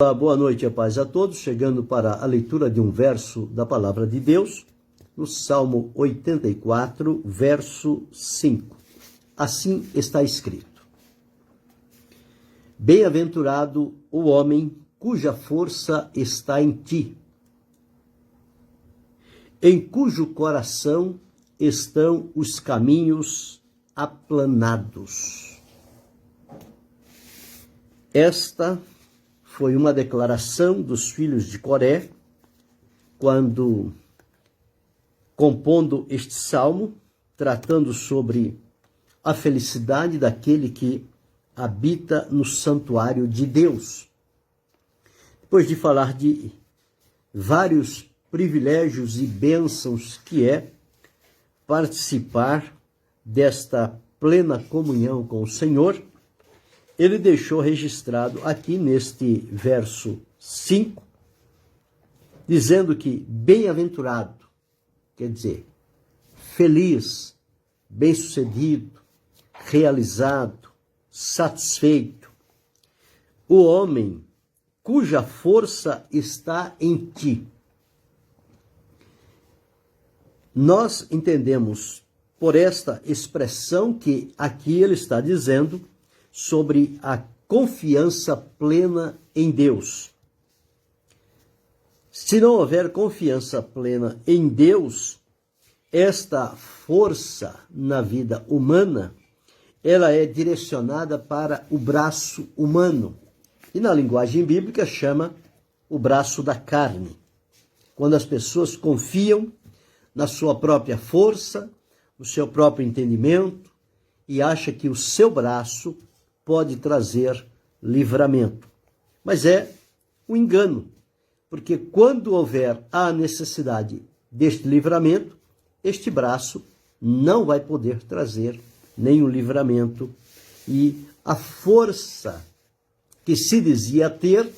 Boa noite e a paz a todos, chegando para a leitura de um verso da Palavra de Deus, no Salmo 84, verso 5. Assim está escrito: Bem-aventurado o homem cuja força está em ti, em cujo coração estão os caminhos aplanados. Esta foi uma declaração dos filhos de Coré, quando, compondo este salmo, tratando sobre a felicidade daquele que habita no santuário de Deus. Depois de falar de vários privilégios e bênçãos que é participar desta plena comunhão com o Senhor, ele deixou registrado aqui neste verso 5, dizendo que bem-aventurado, quer dizer, feliz, bem-sucedido, realizado, satisfeito, o homem cuja força está em ti. Nós entendemos por esta expressão que aqui ele está dizendo sobre a confiança plena em Deus. Se não houver confiança plena em Deus, esta força na vida humana, ela é direcionada para o braço humano. E na linguagem bíblica chama o braço da carne. Quando as pessoas confiam na sua própria força, no seu próprio entendimento, e acham que o seu braço pode trazer livramento. Mas é um engano, porque quando houver a necessidade deste livramento, este braço não vai poder trazer nenhum livramento, e a força que se dizia ter,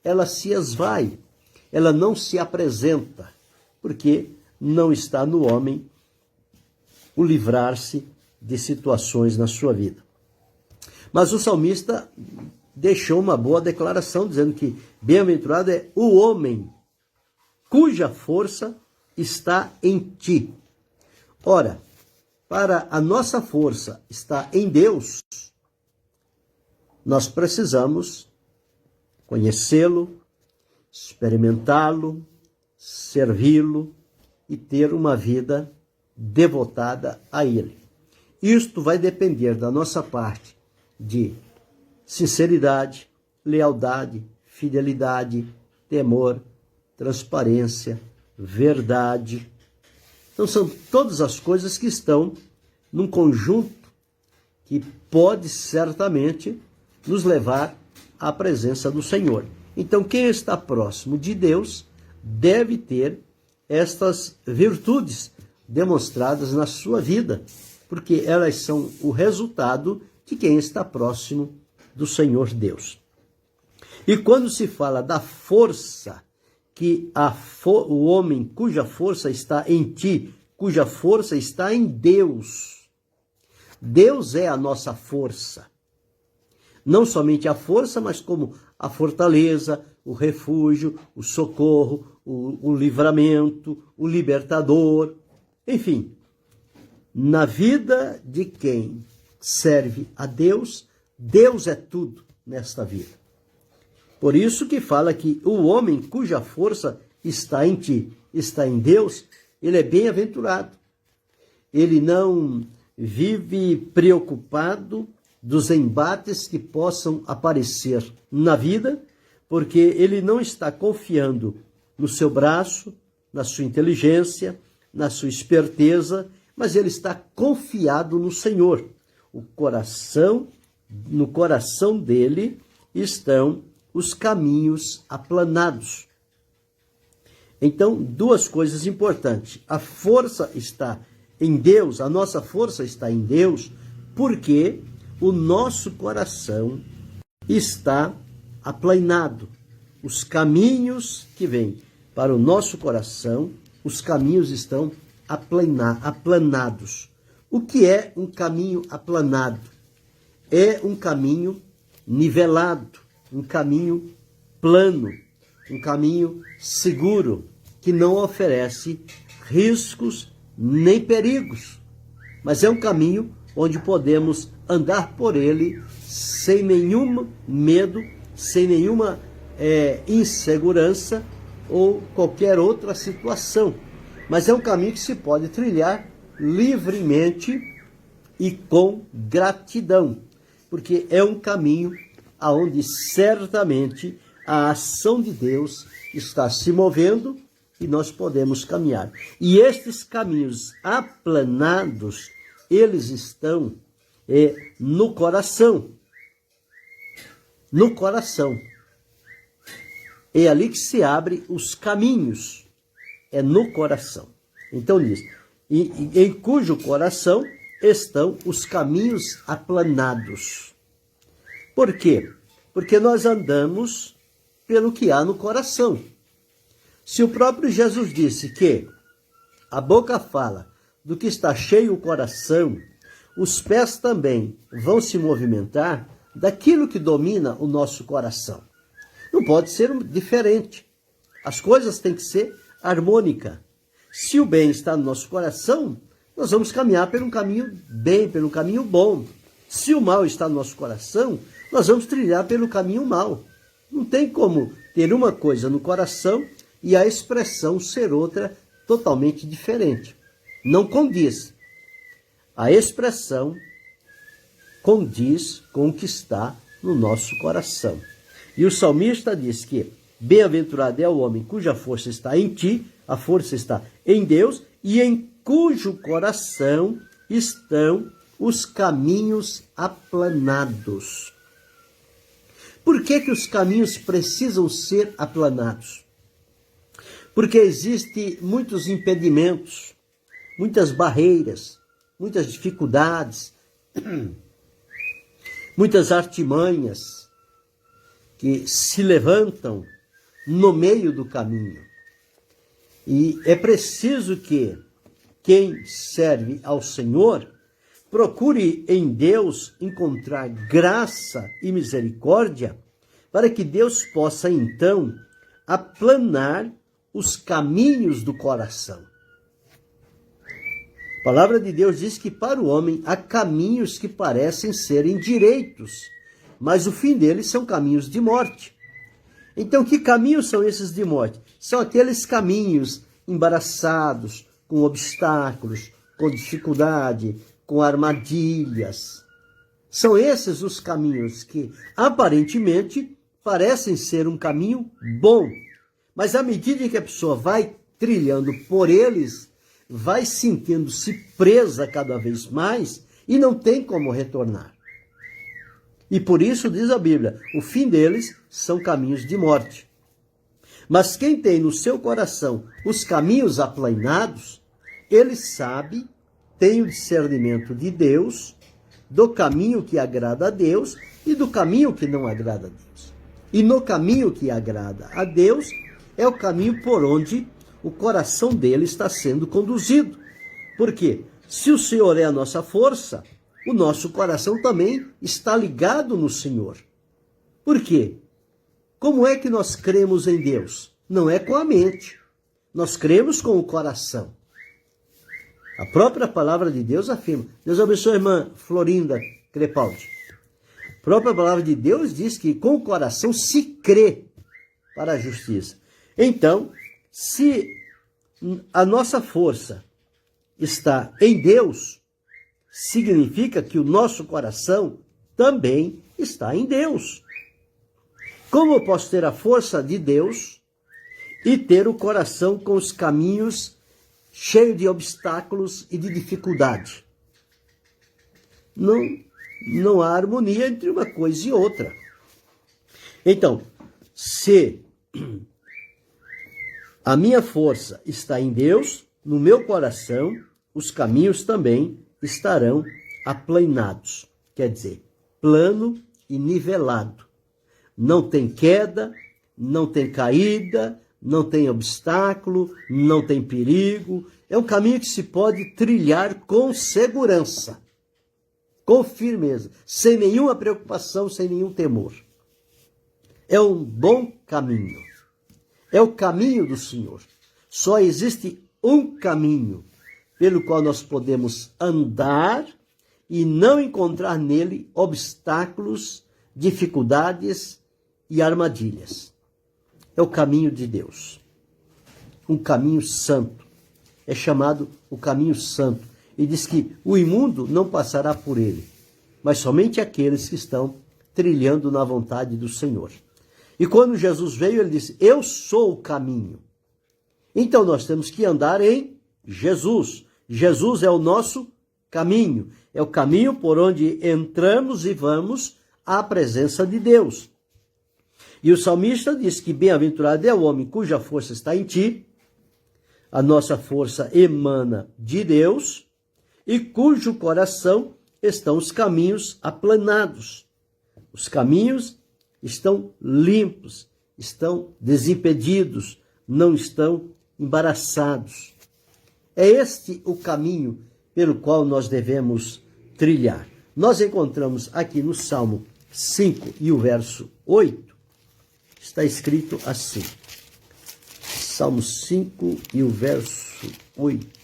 ela se esvai, ela não se apresenta, porque não está no homem o livrar-se de situações na sua vida. Mas o salmista deixou uma boa declaração, dizendo que bem-aventurado é o homem cuja força está em ti. Ora, para a nossa força estar em Deus, nós precisamos conhecê-lo, experimentá-lo, servi-lo e ter uma vida devotada a Ele. Isto vai depender da nossa parte de sinceridade, lealdade, fidelidade, temor, transparência, verdade. Então são todas as coisas que estão num conjunto que pode certamente nos levar à presença do Senhor. Então quem está próximo de Deus deve ter estas virtudes demonstradas na sua vida, porque elas são o resultado de quem está próximo do Senhor Deus. E quando se fala da força, que o homem cuja força está em ti, cuja força está em Deus. Deus é a nossa força. Não somente a força, mas como a fortaleza, o refúgio, o socorro, o livramento, o libertador. Enfim, na vida de quem serve a Deus, Deus é tudo nesta vida. Por isso que fala que o homem cuja força está em ti, está em Deus, ele é bem-aventurado. Ele não vive preocupado dos embates que possam aparecer na vida, porque ele não está confiando no seu braço, na sua inteligência, na sua esperteza, mas ele está confiado no Senhor. No coração dele estão os caminhos aplanados. Então, duas coisas importantes. A força está em Deus, a nossa força está em Deus, porque o nosso coração está aplanado. Os caminhos que vêm para o nosso coração, os caminhos estão aplanados. O que é um caminho aplanado? É um caminho nivelado, um caminho plano, um caminho seguro, que não oferece riscos nem perigos, mas é um caminho onde podemos andar por ele sem nenhum medo, sem nenhuma insegurança ou qualquer outra situação. Mas é um caminho que se pode trilhar livremente e com gratidão, porque é um caminho aonde certamente a ação de Deus está se movendo e nós podemos caminhar. E estes caminhos aplanados, eles estão no coração. No coração. É ali que se abrem os caminhos. É no coração. Então diz, em cujo coração estão os caminhos aplanados. Por quê? Porque nós andamos pelo que há no coração. Se o próprio Jesus disse que a boca fala do que está cheio o coração, os pés também vão se movimentar daquilo que domina o nosso coração. Não pode ser diferente. As coisas têm que ser harmônicas. Se o bem está no nosso coração, nós vamos caminhar por um caminho bem, pelo caminho bom. Se o mal está no nosso coração, nós vamos trilhar pelo caminho mal. Não tem como ter uma coisa no coração e a expressão ser outra totalmente diferente. Não condiz. A expressão condiz com o que está no nosso coração. E o salmista diz que bem-aventurado é o homem cuja força está em ti, a força está em Deus, e em cujo coração estão os caminhos aplanados. Por que os caminhos precisam ser aplanados? Porque existem muitos impedimentos, muitas barreiras, muitas dificuldades, muitas artimanhas que se levantam no meio do caminho. E é preciso que quem serve ao Senhor procure em Deus encontrar graça e misericórdia para que Deus possa então aplanar os caminhos do coração. A palavra de Deus diz que para o homem há caminhos que parecem serem direitos, mas o fim deles são caminhos de morte. Então, que caminhos são esses de morte? São aqueles caminhos embaraçados, com obstáculos, com dificuldade, com armadilhas. São esses os caminhos que, aparentemente, parecem ser um caminho bom. Mas à medida que a pessoa vai trilhando por eles, vai sentindo-se presa cada vez mais e não tem como retornar. E por isso, diz a Bíblia, o fim deles são caminhos de morte. Mas quem tem no seu coração os caminhos aplanados, ele sabe, tem o discernimento de Deus, do caminho que agrada a Deus e do caminho que não agrada a Deus. E no caminho que agrada a Deus, é o caminho por onde o coração dele está sendo conduzido. Por quê? Se o Senhor é a nossa força, o nosso coração também está ligado no Senhor. Por quê? Como é que nós cremos em Deus? Não é com a mente. Nós cremos com o coração. A própria palavra de Deus afirma. Deus abençoe a irmã Florinda Crepaldi. A própria palavra de Deus diz que com o coração se crê para a justiça. Então, se a nossa força está em Deus, significa que o nosso coração também está em Deus. Como eu posso ter a força de Deus e ter o coração com os caminhos cheios de obstáculos e de dificuldade? Não há harmonia entre uma coisa e outra. Então, se a minha força está em Deus, no meu coração, os caminhos também estarão aplanados. Quer dizer, plano e nivelado. Não tem queda, não tem caída, não tem obstáculo, não tem perigo. É um caminho que se pode trilhar com segurança, com firmeza, sem nenhuma preocupação, sem nenhum temor. é um bom caminho. É o caminho do Senhor. Só existe um caminho pelo qual nós podemos andar e não encontrar nele obstáculos, dificuldades e armadilhas. É o caminho de Deus. Um caminho santo. É chamado o caminho santo. E diz que o imundo não passará por ele, mas somente aqueles que estão trilhando na vontade do Senhor. E quando Jesus veio, ele disse, eu sou o caminho. Então nós temos que andar em Jesus. Jesus é o nosso caminho. É o caminho por onde entramos e vamos à presença de Deus. E o salmista diz que bem-aventurado é o homem cuja força está em ti, a nossa força emana de Deus, e cujo coração estão os caminhos aplanados. Os caminhos estão limpos, estão desimpedidos, não estão embaraçados. É este o caminho pelo qual nós devemos trilhar. Nós encontramos aqui no Salmo 5 e o verso 8, está escrito assim. Salmo 5 e o verso 8.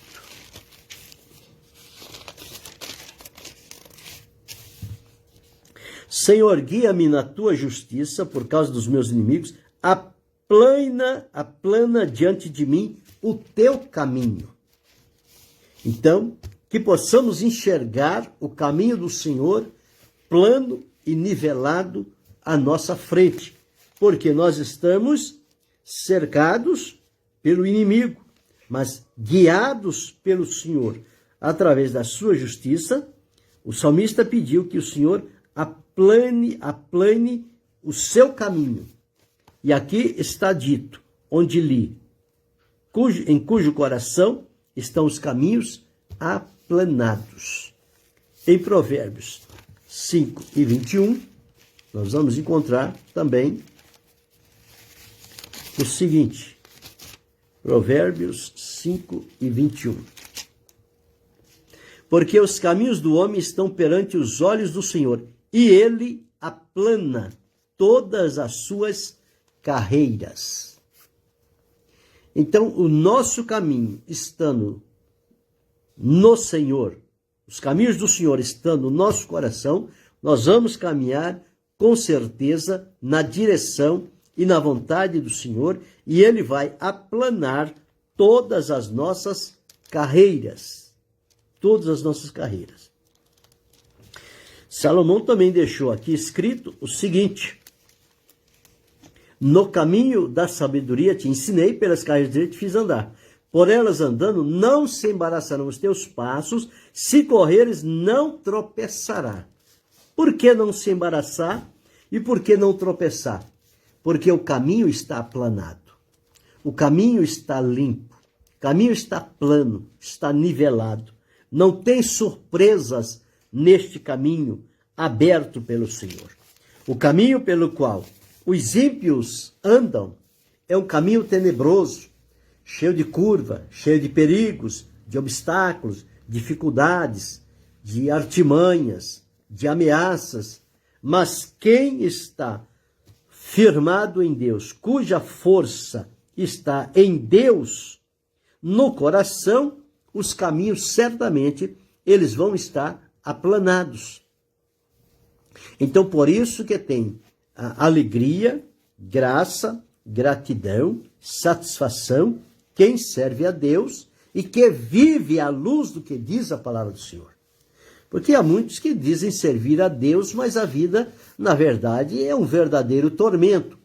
Senhor, guia-me na tua justiça por causa dos meus inimigos, aplana diante de mim o teu caminho. Então, que possamos enxergar o caminho do Senhor plano e nivelado à nossa frente, porque nós estamos cercados pelo inimigo, mas guiados pelo Senhor através da sua justiça. O salmista pediu que o Senhor aplane o seu caminho. E aqui está dito, onde li, em cujo coração estão os caminhos aplanados. Em Provérbios 5 e 21, nós vamos encontrar também o seguinte, Provérbios 5 e 21. Porque os caminhos do homem estão perante os olhos do Senhor, e ele aplana todas as suas carreiras. Então, o nosso caminho estando no Senhor, os caminhos do Senhor estando no nosso coração, nós vamos caminhar com certeza na direção e na vontade do Senhor, e ele vai aplanar todas as nossas carreiras. Todas as nossas carreiras. Salomão também deixou aqui escrito o seguinte: no caminho da sabedoria te ensinei, pelas carreiras direitas te fiz andar. Por elas andando, não se embaraçarão os teus passos, se correres, não tropeçará. Por que não se embaraçar e por que não tropeçar? Porque o caminho está aplanado, o caminho está limpo, o caminho está plano, está nivelado. Não tem surpresas neste caminho aberto pelo Senhor. O caminho pelo qual os ímpios andam é um caminho tenebroso, cheio de curva, cheio de perigos, de obstáculos, dificuldades, de artimanhas, de ameaças. Mas quem está firmado em Deus, cuja força está em Deus, no coração, os caminhos certamente eles vão estar aplanados. Então, por isso que tem a alegria, graça, gratidão, satisfação, quem serve a Deus e que vive à luz do que diz a palavra do Senhor. Porque há muitos que dizem servir a Deus, mas a vida, na verdade, é um verdadeiro tormento.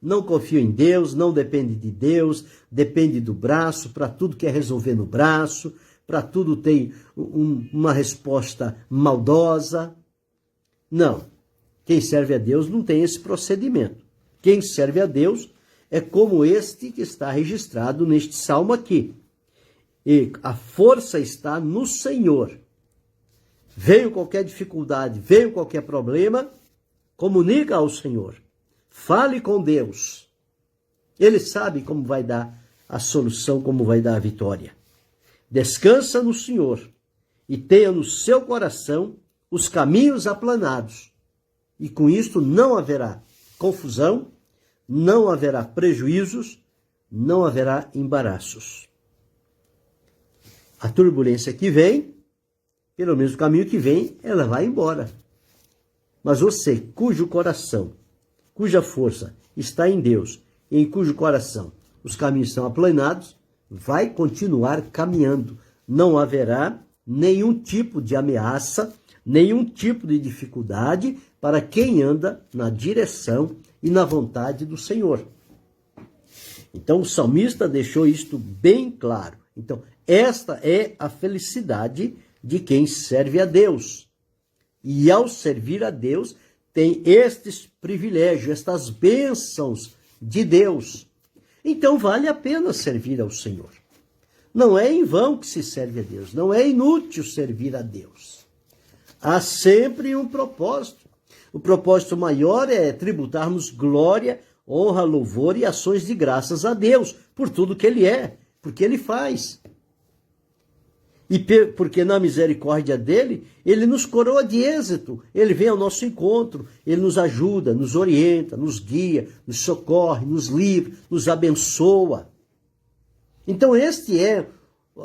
Não confia em Deus, não depende de Deus, depende do braço, para tudo quer resolver no braço, para tudo tem uma resposta maldosa. Não, quem serve a Deus não tem esse procedimento. Quem serve a Deus é como este que está registrado neste salmo aqui. E a força está no Senhor. Veio qualquer dificuldade, veio qualquer problema, comunica ao Senhor. Fale com Deus. Ele sabe como vai dar a solução, como vai dar a vitória. Descansa no Senhor e tenha no seu coração os caminhos aplanados. E com isto não haverá confusão, não haverá prejuízos, não haverá embaraços. A turbulência que vem, pelo menos o caminho que vem, ela vai embora. Mas você, cujo coração, cuja força está em Deus, e em cujo coração os caminhos estão aplanados, vai continuar caminhando. Não haverá nenhum tipo de ameaça, nenhum tipo de dificuldade para quem anda na direção e na vontade do Senhor. Então o salmista deixou isto bem claro. Então, esta é a felicidade de quem serve a Deus. E ao servir a Deus, tem estes privilégios, estas bênçãos de Deus. Então vale a pena servir ao Senhor. Não é em vão que se serve a Deus, não é inútil servir a Deus. Há sempre um propósito. O propósito maior é tributarmos glória, honra, louvor e ações de graças a Deus, por tudo que Ele é, porque Ele faz. E porque na misericórdia dele, ele nos coroa de êxito, ele vem ao nosso encontro, ele nos ajuda, nos orienta, nos guia, nos socorre, nos livra, nos abençoa. Então esta é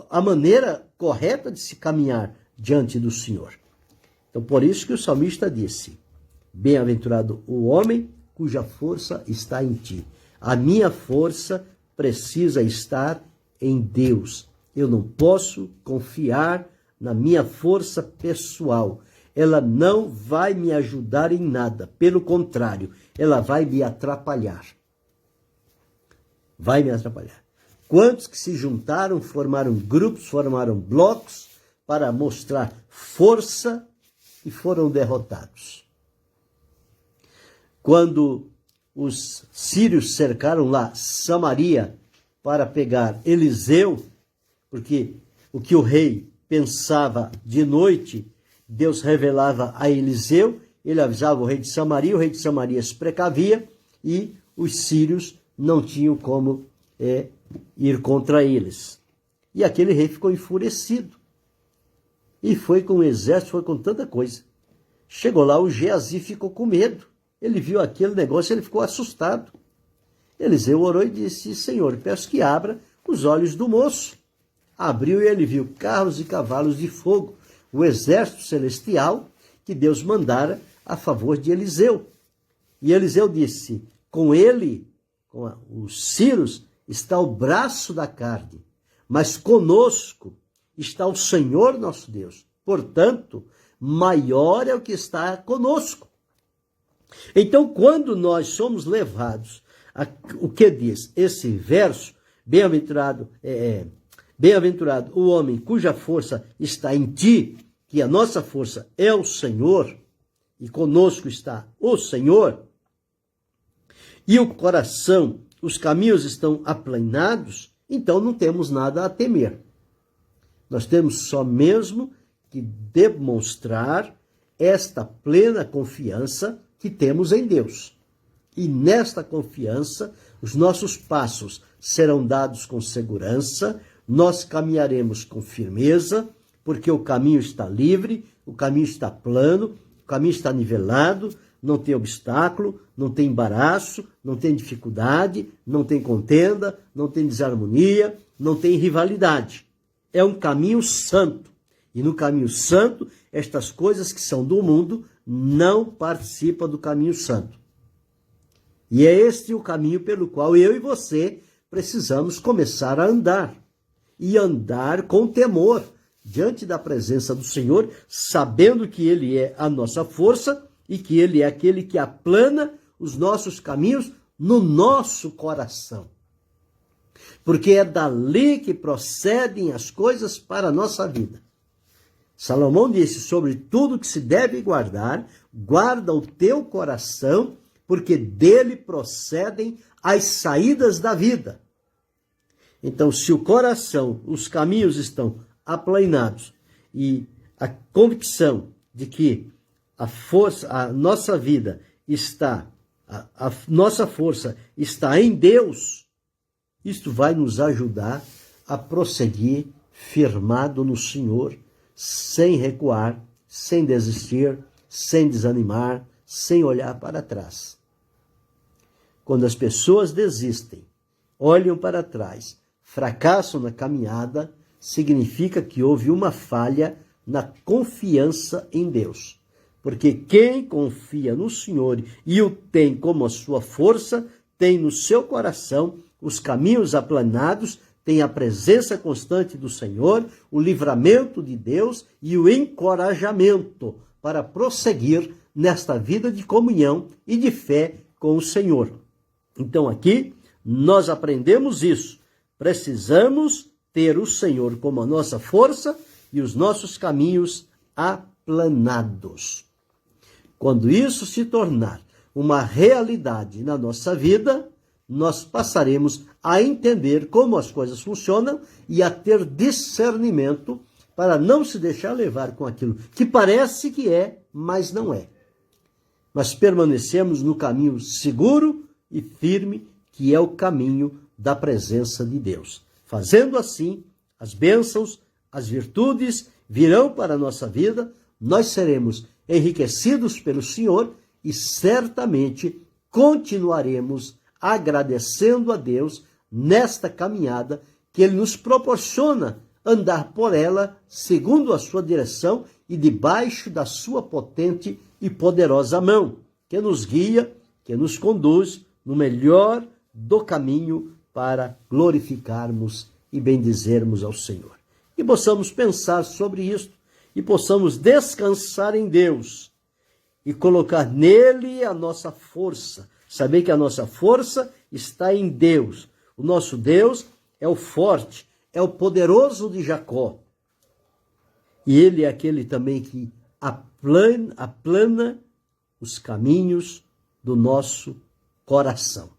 a maneira correta de se caminhar diante do Senhor. Então por isso que o salmista disse, bem-aventurado o homem cuja força está em ti. A minha força precisa estar em Deus. Eu não posso confiar na minha força pessoal. Ela não vai me ajudar em nada. Pelo contrário, ela vai me atrapalhar. Vai me atrapalhar. Quantos que se juntaram, formaram grupos, formaram blocos para mostrar força e foram derrotados. Quando os sírios cercaram lá Samaria para pegar Eliseu, porque o que o rei pensava de noite, Deus revelava a Eliseu, ele avisava o rei de Samaria se precavia e os sírios não tinham como ir contra eles. E aquele rei ficou enfurecido. E foi com o exército, foi com tanta coisa. Chegou lá, o Geazi ficou com medo. Ele viu aquele negócio, ele ficou assustado. Eliseu orou e disse, Senhor, peço que abra os olhos do moço. Abriu e ele viu carros e cavalos de fogo, o exército celestial que Deus mandara a favor de Eliseu. E Eliseu disse, com ele, com os sírios, está o braço da carne, mas conosco está o Senhor nosso Deus. Portanto, maior é o que está conosco. Então, quando nós somos levados o que diz esse verso, bem-aventurado o homem cuja força está em ti, que a nossa força é o Senhor, e conosco está o Senhor, e o coração, os caminhos estão aplanados, então não temos nada a temer. Nós temos só mesmo que demonstrar esta plena confiança que temos em Deus. E nesta confiança, os nossos passos serão dados com segurança, nós caminharemos com firmeza, porque o caminho está livre, o caminho está plano, o caminho está nivelado, não tem obstáculo, não tem embaraço, não tem dificuldade, não tem contenda, não tem desarmonia, não tem rivalidade. É um caminho santo. E no caminho santo, estas coisas que são do mundo não participam do caminho santo. E é este o caminho pelo qual eu e você precisamos começar a andar. E andar com temor diante da presença do Senhor, sabendo que Ele é a nossa força e que Ele é aquele que aplana os nossos caminhos no nosso coração. Porque é dali que procedem as coisas para a nossa vida. Salomão disse, sobre tudo que se deve guardar, guarda o teu coração, porque dele procedem as saídas da vida. Então, se o coração, os caminhos estão aplainados e a convicção de que a nossa vida está, a nossa força está em Deus, isto vai nos ajudar a prosseguir firmado no Senhor, sem recuar, sem desistir, sem desanimar, sem olhar para trás. Quando as pessoas desistem, olham para trás, fracassam na caminhada, significa que houve uma falha na confiança em Deus. Porque quem confia no Senhor e o tem como a sua força, tem no seu coração os caminhos aplanados, tem a presença constante do Senhor, o livramento de Deus e o encorajamento para prosseguir nesta vida de comunhão e de fé com o Senhor. Então aqui nós aprendemos isso. Precisamos ter o Senhor como a nossa força e os nossos caminhos aplanados. Quando isso se tornar uma realidade na nossa vida, nós passaremos a entender como as coisas funcionam e a ter discernimento para não se deixar levar com aquilo que parece que é, mas não é. Mas permanecemos no caminho seguro e firme, que é o caminho da presença de Deus. Fazendo assim, as bênçãos, as virtudes virão para a nossa vida, nós seremos enriquecidos pelo Senhor e certamente continuaremos agradecendo a Deus nesta caminhada que Ele nos proporciona andar por ela segundo a sua direção e debaixo da sua potente e poderosa mão, que nos guia, que nos conduz no melhor do caminho para glorificarmos e bendizermos ao Senhor. E possamos pensar sobre isto e possamos descansar em Deus e colocar nele a nossa força. Saber que a nossa força está em Deus. O nosso Deus é o forte, é o poderoso de Jacó. E ele é aquele também que aplana os caminhos do nosso coração.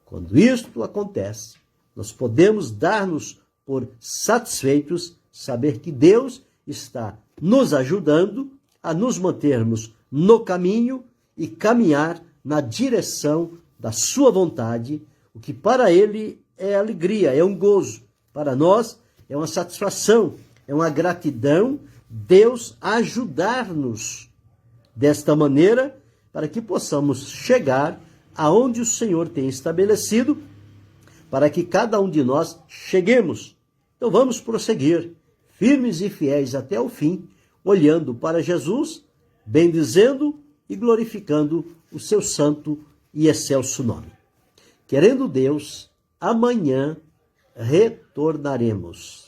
Quando isto acontece, nós podemos dar-nos por satisfeitos, saber que Deus está nos ajudando a nos mantermos no caminho e caminhar na direção da sua vontade, o que para ele é alegria, é um gozo. Para nós é uma satisfação, é uma gratidão, Deus ajudar-nos desta maneira para que possamos chegar aonde o Senhor tem estabelecido, para que cada um de nós cheguemos. Então vamos prosseguir, firmes e fiéis até o fim, olhando para Jesus, bendizendo e glorificando o seu santo e excelso nome. Querendo Deus, amanhã retornaremos.